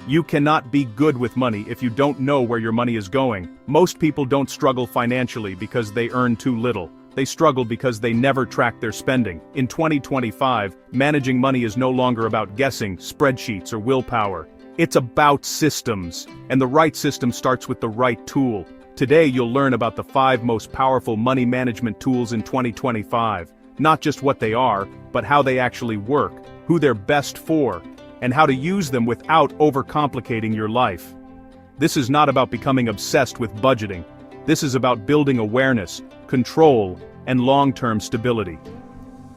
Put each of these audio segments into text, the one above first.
You cannot be good with money if you don't know where your money is going. Most people don't struggle financially because they earn too little. They struggle because they never track their spending. In 2025, managing money is no longer about guessing, spreadsheets, or willpower. It's about systems, and the right system starts with the right tool. Today you'll learn about the 5 most powerful money management tools in 2025. Not just what they are, but how they actually work, who they're best for, and how to use them without overcomplicating your life. This is not about becoming obsessed with budgeting. This is about building awareness, control, and long-term stability.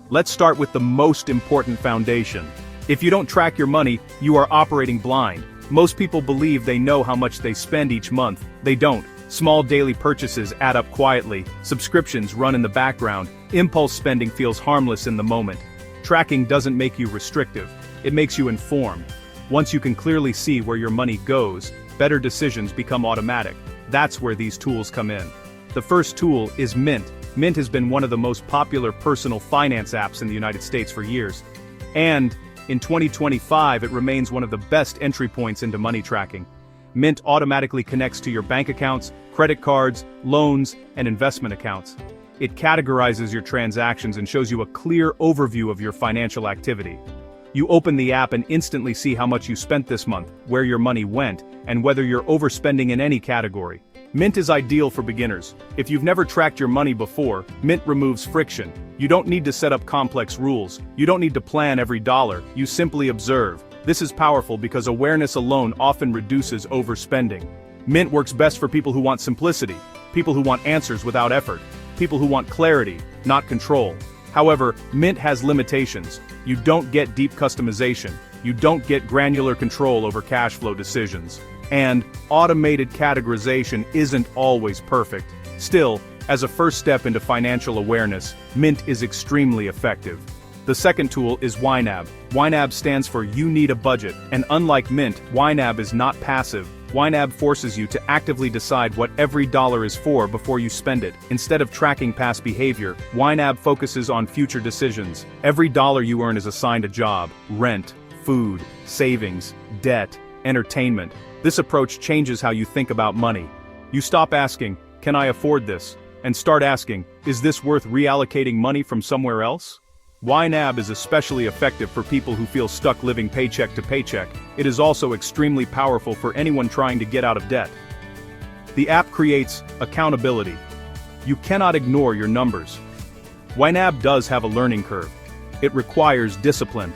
Let's start with the most important foundation. If you don't track your money, you are operating blind. Most people believe they know how much they spend each month. They don't. Small daily purchases add up quietly, subscriptions run in the background, impulse spending feels harmless in the moment. Tracking doesn't make you restrictive. It makes you informed. Once you can clearly see where your money goes, better decisions become automatic. That's where these tools come in. The first tool is Mint. Mint has been one of the most popular personal finance apps in the United States for years. And in 2025, it remains one of the best entry points into money tracking. Mint automatically connects to your bank accounts, credit cards, loans, and investment accounts. It categorizes your transactions and shows you a clear overview of your financial activity. You open the app and instantly see how much you spent this month, where your money went, and whether you're overspending in any category. Mint is ideal for beginners. If you've never tracked your money before, Mint removes friction. You don't need to set up complex rules. You don't need to plan every dollar. You simply observe. This is powerful because awareness alone often reduces overspending. Mint works best for people who want simplicity, people who want answers without effort, people who want clarity, not control. However, Mint has limitations. You don't get deep customization. You don't get granular control over cash flow decisions. And automated categorization isn't always perfect. Still, as a first step into financial awareness, Mint is extremely effective. The second tool is YNAB. YNAB stands for You Need a Budget, and unlike Mint, YNAB is not passive. YNAB forces you to actively decide what every dollar is for before you spend it. Instead of tracking past behavior, YNAB focuses on future decisions. Every dollar you earn is assigned a job, rent, food, savings, debt, entertainment. This approach changes how you think about money. You stop asking, "Can I afford this?" and start asking, "Is this worth reallocating money from somewhere else?" YNAB is especially effective for people who feel stuck living paycheck to paycheck. It is also extremely powerful for anyone trying to get out of debt. The app creates accountability. You cannot ignore your numbers. YNAB does have a learning curve. It requires discipline.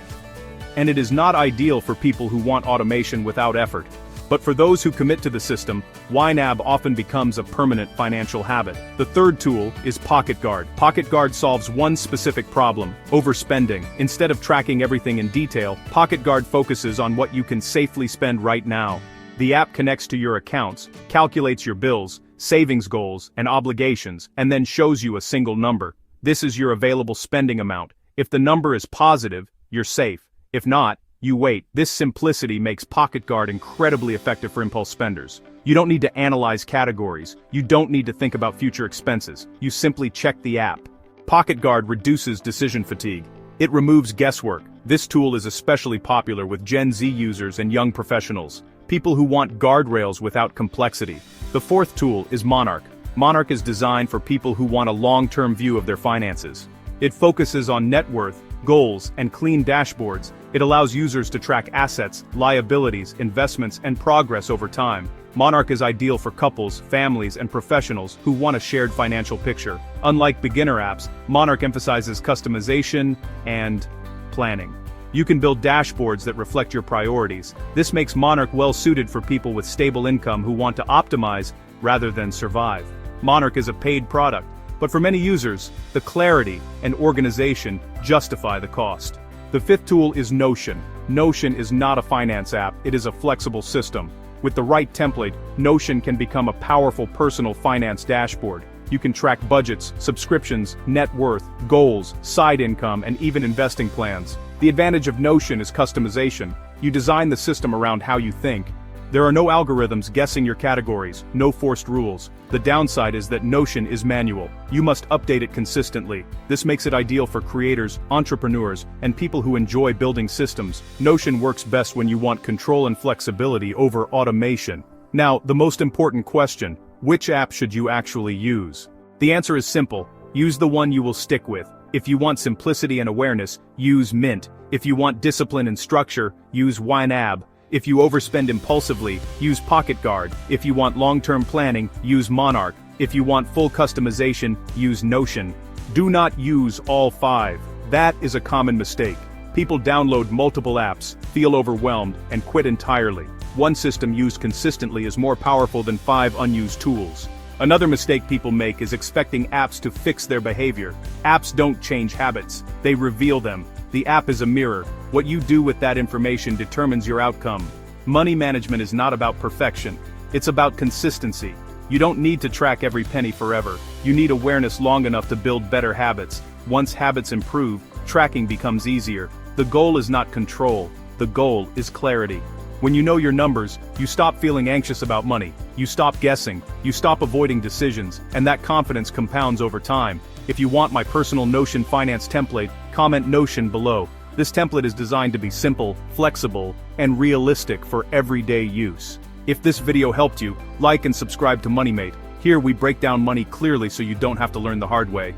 And it is not ideal for people who want automation without effort. But for those who commit to the system, YNAB often becomes a permanent financial habit. The third tool is Pocket Guard. Pocket Guard solves one specific problem: overspending. Instead of tracking everything in detail, Pocket Guard focuses on what you can safely spend right now. The app connects to your accounts, calculates your bills, savings goals, and obligations, and then shows you a single number. This is your available spending amount. If the number is positive, you're safe. If not, you wait. This simplicity makes Pocket Guard incredibly effective for impulse spenders. You don't need to analyze categories. You don't need to think about future expenses. You simply check the app. Pocket Guard reduces decision fatigue. It removes guesswork. This tool is especially popular with Gen Z users and young professionals, people who want guardrails without complexity. The fourth tool is Monarch. Monarch is designed for people who want a long-term view of their finances. It focuses on net worth, goals, and clean dashboards. It allows users to track assets, liabilities, investments, and progress over time. Monarch is ideal for couples, families, and professionals who want a shared financial picture. Unlike beginner apps, Monarch emphasizes customization and planning. You can build dashboards that reflect your priorities. This makes Monarch well-suited for people with stable income who want to optimize rather than survive. Monarch is a paid product, but for many users, the clarity and organization justify the cost. The fifth tool is Notion. Notion is not a finance app, it is a flexible system. With the right template, Notion can become a powerful personal finance dashboard. You can track budgets, subscriptions, net worth, goals, side income, and even investing plans. The advantage of Notion is customization. You design the system around how you think. There are no algorithms guessing your categories, no forced rules. The downside is that Notion is manual. You must update it consistently. This makes it ideal for creators, entrepreneurs, and people who enjoy building systems. Notion works best when you want control and flexibility over automation. Now, the most important question: which app should you actually use? The answer is simple: use the one you will stick with. If you want simplicity and awareness, use Mint. If you want discipline and structure, use YNAB. If you overspend impulsively, use Pocket Guard. If you want long-term planning, use Monarch. If you want full customization, use Notion. Do not use all 5. That is a common mistake. People download multiple apps, feel overwhelmed, and quit entirely. One system used consistently is more powerful than 5 unused tools. Another mistake people make is expecting apps to fix their behavior. Apps don't change habits, they reveal them. The app is a mirror. What you do with that information determines your outcome. Money management is not about perfection. It's about consistency. You don't need to track every penny forever. You need awareness long enough to build better habits. Once habits improve, tracking becomes easier. The goal is not control. The goal is clarity. When you know your numbers, you stop feeling anxious about money. You stop guessing. You stop avoiding decisions, and that confidence compounds over time. If you want my personal Notion finance template, comment Notion below. This template is designed to be simple, flexible, and realistic for everyday use. If this video helped you, like and subscribe to MoneyMate. Here we break down money clearly so you don't have to learn the hard way.